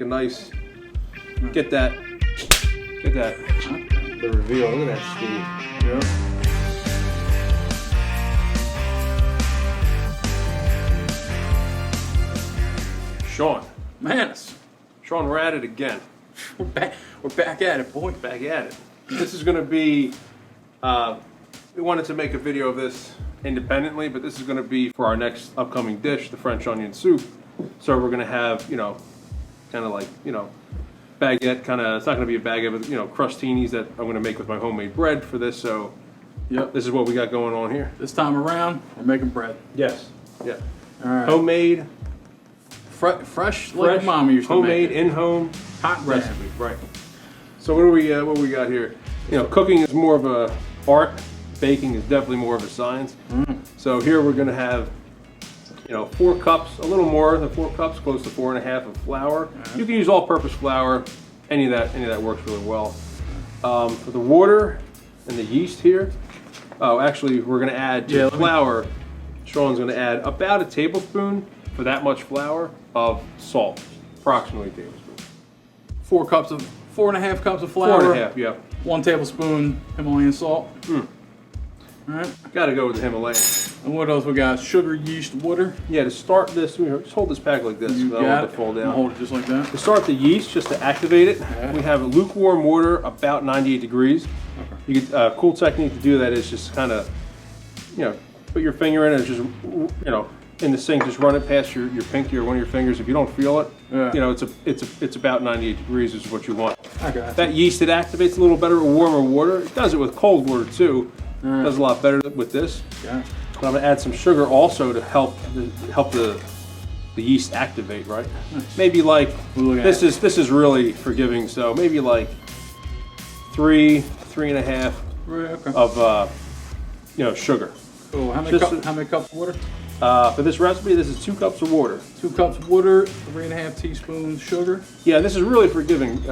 make a nice, get that, the reveal. Look at that Steve. Yep. Shawn. Manus. Shawn, we're at it again. We're back at it, boy. Back at it. This is going to be, we wanted to make a video of this independently, but this is going to be for our next upcoming dish, the French onion soup. So we're going to have, you know, kind of like, you know, baguette kind of, it's not going to be a baguette, but, you know, crustinis that I'm going to make with my homemade bread for this. So Yep. this is what we got going on here. This time around, we're making bread. Yes. Yeah. All right. Homemade. Fresh, like Mama used to homemade, make in-home hot recipe. Right. So what do we got here? You know, cooking is more of a art. Baking is definitely more of a science. So here we're going to have, you know, 4 cups, a little more than 4 cups, close to 4.5 of flour. You can use all-purpose flour. Any of that works really well. For the water and the yeast here, actually we're going to add to the flour. Shawn's going to add about a tablespoon for that much flour of salt, approximately a tablespoon. 4.5 cups of flour. 4.5, yeah. 1 tablespoon Himalayan salt. All right. Got to go with the Himalayan. And what else we got? Sugar, yeast, water. Yeah, to start this, just hold this pack like this. You so I don't got want it. to fall I'm gonna down. hold it just like that. To start the yeast, just to activate it, we have lukewarm water about 98 degrees. Okay. You get a cool technique to do that is just kind of, you know, put your finger in and just, you know, in the sink, just run it past your pinky or one of your fingers. If you don't feel it, you know, it's about 98 degrees is what you want. Okay. That yeast, it activates a little better with warmer water. It does it with cold water too. It does a lot better with this. Yeah. But I'm gonna add some sugar also to help the yeast activate, right? Nice. Maybe like this is really forgiving, so maybe like 3.5 of you know, sugar. Cool. How many cups of water? For this recipe, this is 2 cups of water. 2 cups of water, 3.5 teaspoons sugar. Yeah, this is really forgiving,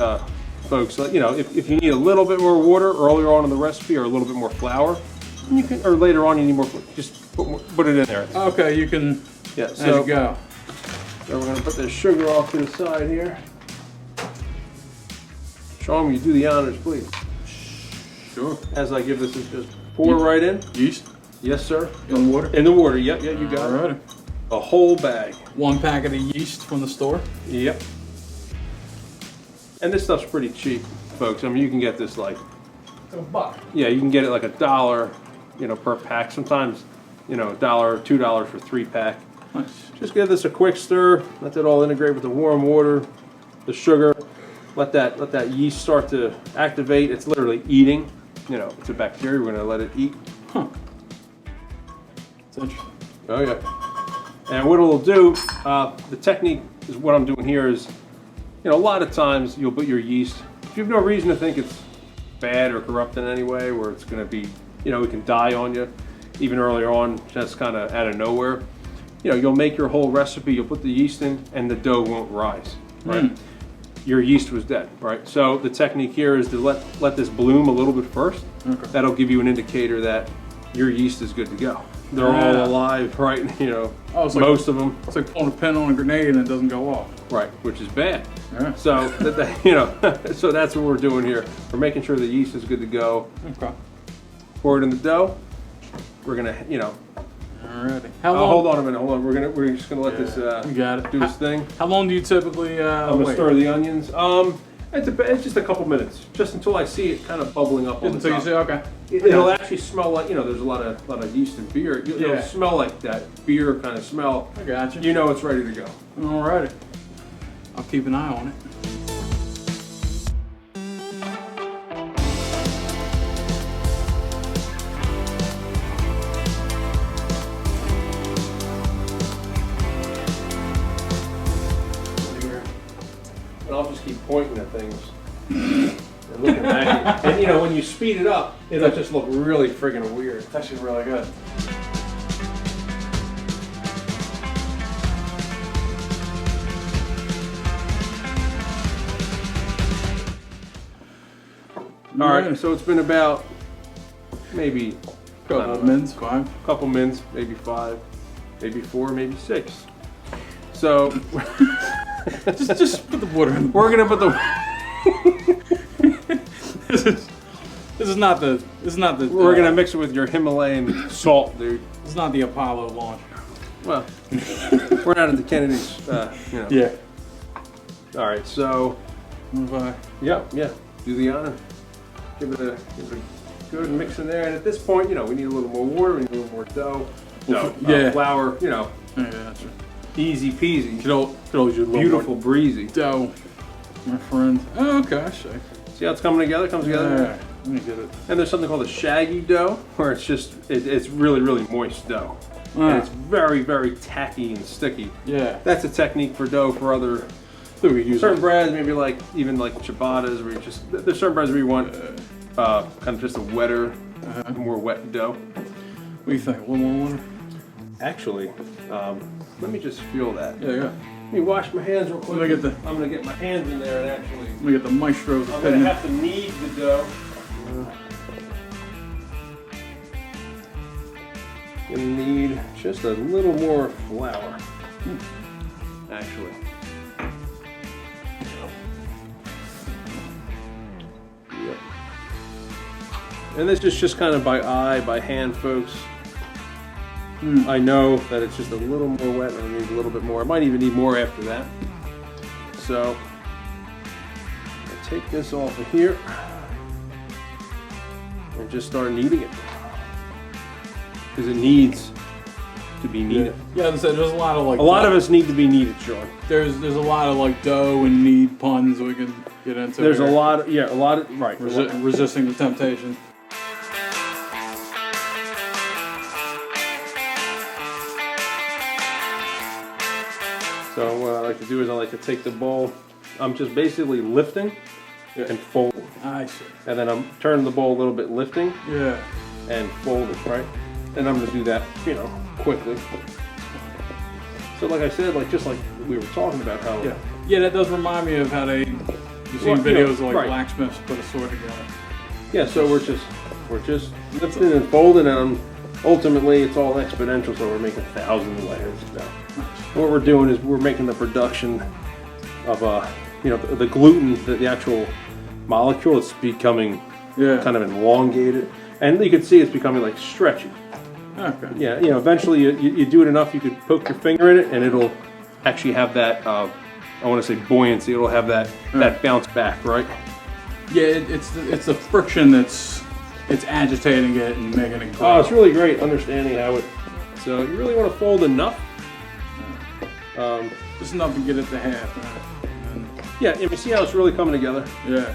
folks. You know, if you need a little bit more water earlier on in the recipe or a little bit more flour, you can, or later on you need more, just put it in there. Okay, you can. Yeah, As you go. So we're gonna put the sugar off to the side here. Shawn, will you do the honors, please? Sure. As I give this, just pour right in. Yeast. Yes, sir. In the water. In the water. Yep. Yeah, you got it. A whole bag. 1 packet of yeast from the store. Yep. And this stuff's pretty cheap, folks. I mean, you can get this like $1. Yeah, you can get it like $1, you know, per pack. Sometimes, you know, $1, $2 for 3-pack. Nice. Just give this a quick stir. Let that all integrate with the warm water, the sugar. Let that yeast start to activate. It's literally eating. You know, it's a bacteria. We're gonna let it eat. Huh. It's interesting. Oh yeah. And what it'll do, the technique is what I'm doing here is, you know, a lot of times you'll put your yeast. If you have no reason to think it's bad or corrupt in any way, where it's going to be, you know, it can die on you, even earlier on, just kind of out of nowhere. You know, you'll make your whole recipe, you'll put the yeast in, and the dough won't rise, right? Your yeast was dead, right? So the technique here is to let this bloom a little bit first. Okay. That'll give you an indicator that your yeast is good to go. They're all alive, right? You know, most of them. It's like pulling a pin on a grenade and it doesn't go off. Right, which is bad. Yeah. So, you know, so that's what we're doing here. We're making sure the yeast is good to go. Okay. Pour it in the dough. We're gonna, you know. Alrighty. How long? Hold on a minute. Hold on. We're just gonna let this you got it. do its thing. How long do you typically I'm gonna wait? stir the onions. It's just a couple minutes, just until I see it kind of bubbling up on the top. Until you say okay. It'll actually smell like, you know, there's a lot of yeast in beer. It'll smell like that beer kind of smell. I got you. You know it's ready to go. Alrighty. I'll keep an eye on it. And I'll just keep pointing at things and looking back. And you know, when you speed it up, it'll just look really friggin' weird. It's actually really good. All right, so it's been about maybe Couple minutes, 5. Couple minutes, maybe 5, maybe 4, maybe 6. So just put the water in. We're gonna put the. This is not the. We're gonna mix it with your Himalayan salt, dude. It's not the Apollo launch. Well, we're not at the Kennedys, you know. Yeah. All right, so. Yeah. Do the honor. Give it a good mix in there, and at this point, you know, we need a little more water, we need a little more dough. No, flour, you know. Yeah, that's right. Easy peasy. Could always use a little Beautiful, more breezy dough, my friend. Oh, okay, I see. See how it's coming together? Comes together. Yeah, let me get it. And there's something called a shaggy dough, where it's just it's really moist dough, and it's very tacky and sticky. Yeah. That's a technique for dough for other certain breads, maybe like even like ciabattas, where you just there's certain breads where you want kind of just a wetter, more wet dough. What do you think? A little more water? Actually, let me just feel that. Yeah. Let me wash my hands real quick. I'm gonna get my hands in there and actually. Let me get the maestro's I'm opinion. gonna have to knead the dough. Gonna need just a little more flour. Actually. Yep. And this is just kind of by eye, by hand, folks. I know that it's just a little more wet and I need a little bit more. I might even need more after that. So, I'll take this off of here and just start kneading it. Because it needs to be kneaded. Yeah, as I said, there's a lot of like... A lot of us need to be kneaded, Shawn. There's a lot of like dough and knead puns we can get into. There's here. a lot of, right. Resisting the temptation. So what I like to do is I like to take the bowl, I'm just basically lifting and folding. I see. And then I'm turning the bowl a little bit, lifting and folding, right? And I'm going to do that, you know, quickly. So like I said, like just like we were talking about how... Yeah, that does remind me of how you've seen videos of like blacksmiths put a sword together. Yeah, so we're just lifting and folding, and ultimately it's all exponential, so we're making thousands of layers. So what we're doing is we're making the production of you know, the gluten, the actual molecule, it's becoming kind of elongated, and you can see it's becoming like stretchy. Okay. Yeah, you know, eventually you do it enough, you could poke your finger in it, and it'll actually have that. I want to say buoyancy. It'll have that bounce back, right? Yeah, it's the friction that's agitating it and making it grow. Oh, it's really great understanding how it. So you really want to fold enough. Just enough to get it to half. And yeah, you see how it's really coming together. Yeah.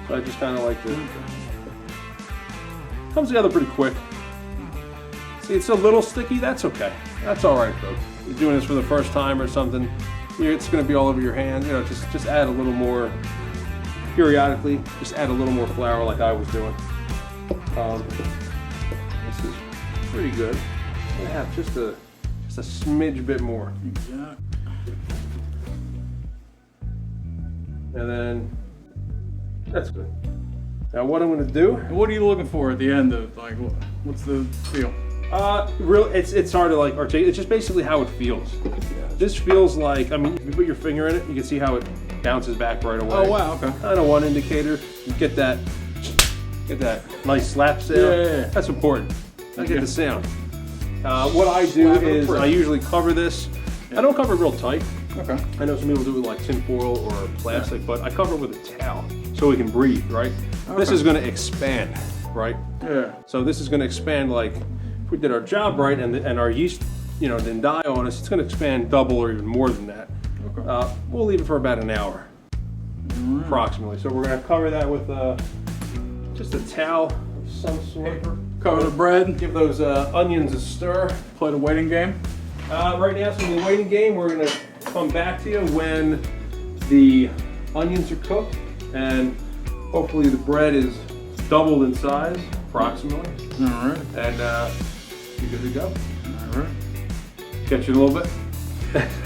So I just kind of like to. Comes together pretty quick. See, it's a little sticky. That's okay. That's all right, folks. You're doing this for the first time or something. It's going to be all over your hands. You know, just add a little more. Periodically, just add a little more flour, like I was doing. This is pretty good. I have just a smidge bit more. Yeah. And then that's good. Now what I'm going to do? What are you looking for at the end of like what's the feel? Really, it's hard to like articulate. It's just basically how it feels. This feels like, I mean, if you put your finger in it, you can see how it bounces back right away. Oh wow, okay. Kind of one indicator. You get that nice slap sound. Yeah. That's important. I get the sound. What I do is I usually cover this. I don't cover it real tight. Okay. I know some people do it with like tin foil or plastic, but I cover it with a towel so we can breathe, right? Okay. This is going to expand, right? Yeah. So this is going to expand like if we did our job right and our yeast, you know, didn't die on us, it's going to expand double or even more than that. Okay. We'll leave it for about an hour, approximately. So we're going to cover that with just a towel of some sort. Cover the bread. Give those onions a stir. Play the waiting game. Right now, so in the waiting game, we're going to come back to you when the onions are cooked and hopefully the bread is doubled in size, approximately. All right. And you're good to go. All right. Catch you in a little bit.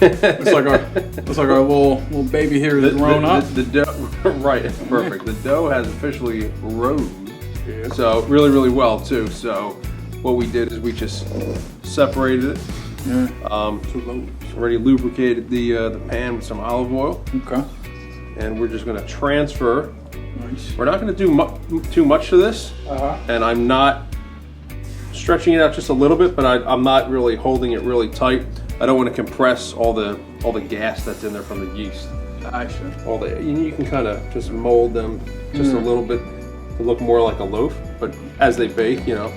looks like our little baby here is grown up. The dough, right? Perfect. The dough has officially rose. Yeah. So really well too. So what we did is we just separated it. Yeah. Two loaves. Already lubricated the pan with some olive oil, Okay. and we're just going to transfer. Nice. We're not going to do too much to this, and I'm not stretching it out just a little bit, but I'm not really holding it really tight. I don't want to compress all the gas that's in there from the yeast. You can kind of just mold them just a little bit to look more like a loaf, but as they bake, you know.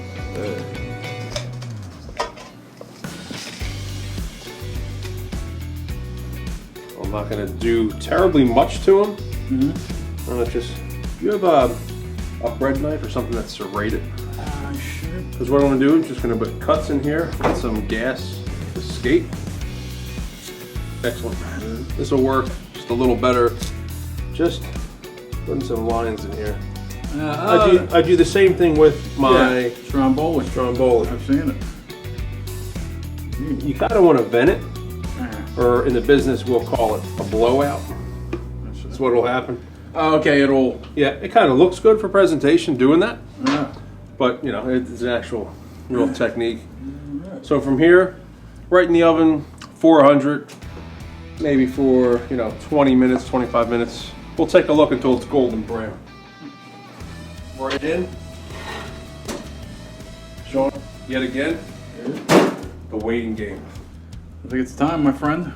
I'm not going to do terribly much to them. I'm going to just, you have a bread knife or something that's serrated? Sure. Because what I'm going to do is just going to put cuts in here, let some gas escape. Excellent. This will work just a little better. Just putting some lines in here. I do the same thing with my Stromboli. Stromboli. I've seen it. You kind of want to vent it, or in the business we'll call it a blowout. That's what will happen. Oh, okay, it'll. Yeah, it kind of looks good for presentation doing that, Yeah. but you know it's an actual real technique. So from here, right in the oven, 400, maybe for 20 minutes, 25 minutes. We'll take a look until it's golden brown. Right in. Shawn, yet again, the waiting game. I think it's time, my friend.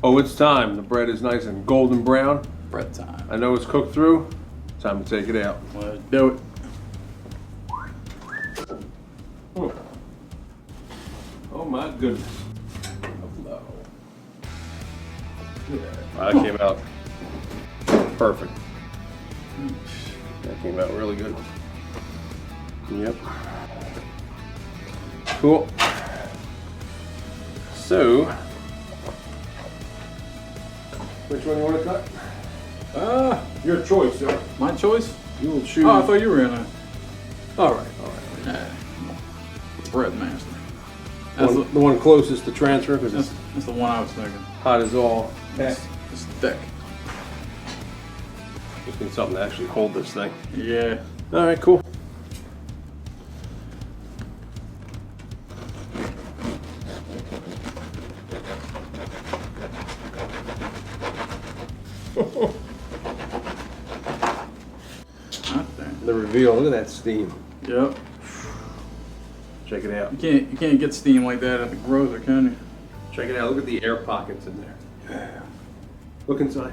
Oh, it's time. The bread is nice and golden brown. Bread time. I know it's cooked through. Time to take it out. Let's do it. Oh my goodness. That came out perfect. That came out really good. Yep. Cool. So, which one you want to cut? Your choice, sir. My choice? You will choose. Oh, I thought you were in it. All right. Bread master. The one closest to transfer because it's That's the one I was thinking. hot as all. It's thick. Just need something to actually hold this thing. Yeah. All right, cool. The reveal. Look at that steam. Yep. Check it out. You can't get steam like that at the grocer, can you? Check it out. Look at the air pockets in there. Yeah. Look inside.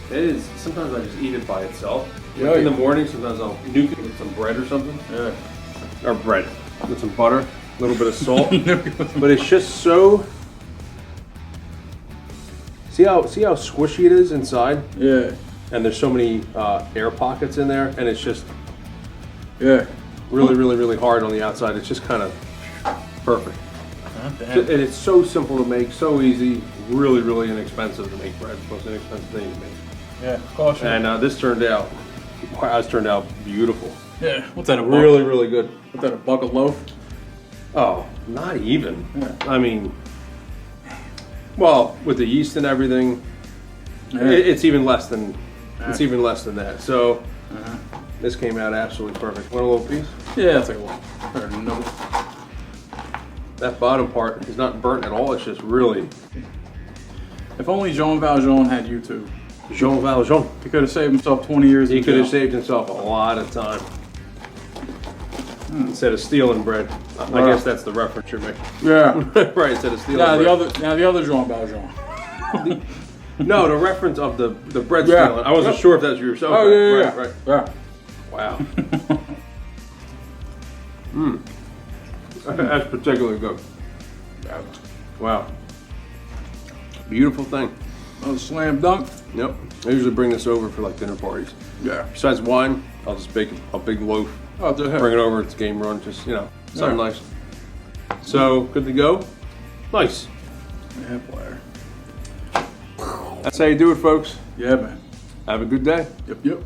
It is. Sometimes I just eat it by itself. Like in the morning, sometimes I'll nuke it with some bread or something. Yeah. Or bread with some butter, a little bit of salt. But it's just so. See how squishy it is inside? Yeah. And there's so many air pockets in there, and it's just Yeah. really hard on the outside. It's just kind of perfect. And it's so simple to make, so easy, really inexpensive to make bread. It's the most inexpensive thing to make. Yeah. Caution. And this turned out beautiful. Yeah. What's that? Really good. What's that? A buck of loaf? Oh, not even. Yeah. I mean, well, with the yeast and everything, Yeah. it's even less than that. So this came out absolutely perfect. Want a little piece? Yeah, that's like a little. Or no. That bottom part is not burnt at all. It's just really If only Jean Valjean had YouTube. Jean Valjean. He could have saved himself 20 years. He in could have jail. saved himself a lot of time. Instead of stealing bread. I guess that's the reference you're making. Yeah. Right, instead of stealing Now bread. the other Jean Valjean. No, the reference of the bread Yeah. stealing. I wasn't sure if that's yourself. Oh yeah. Right. Yeah. Wow. That's particularly good. Yeah. Wow. Beautiful thing. That was a slam dunk. Yep. I usually bring this over for like dinner parties. Yeah. Besides wine, I'll just bake a big loaf. Oh, do Bring it over. It's game run. Just something nice. So good to go. Nice. Yeah, player. That's how you do it, folks. Yeah, man. Have a good day. Yep.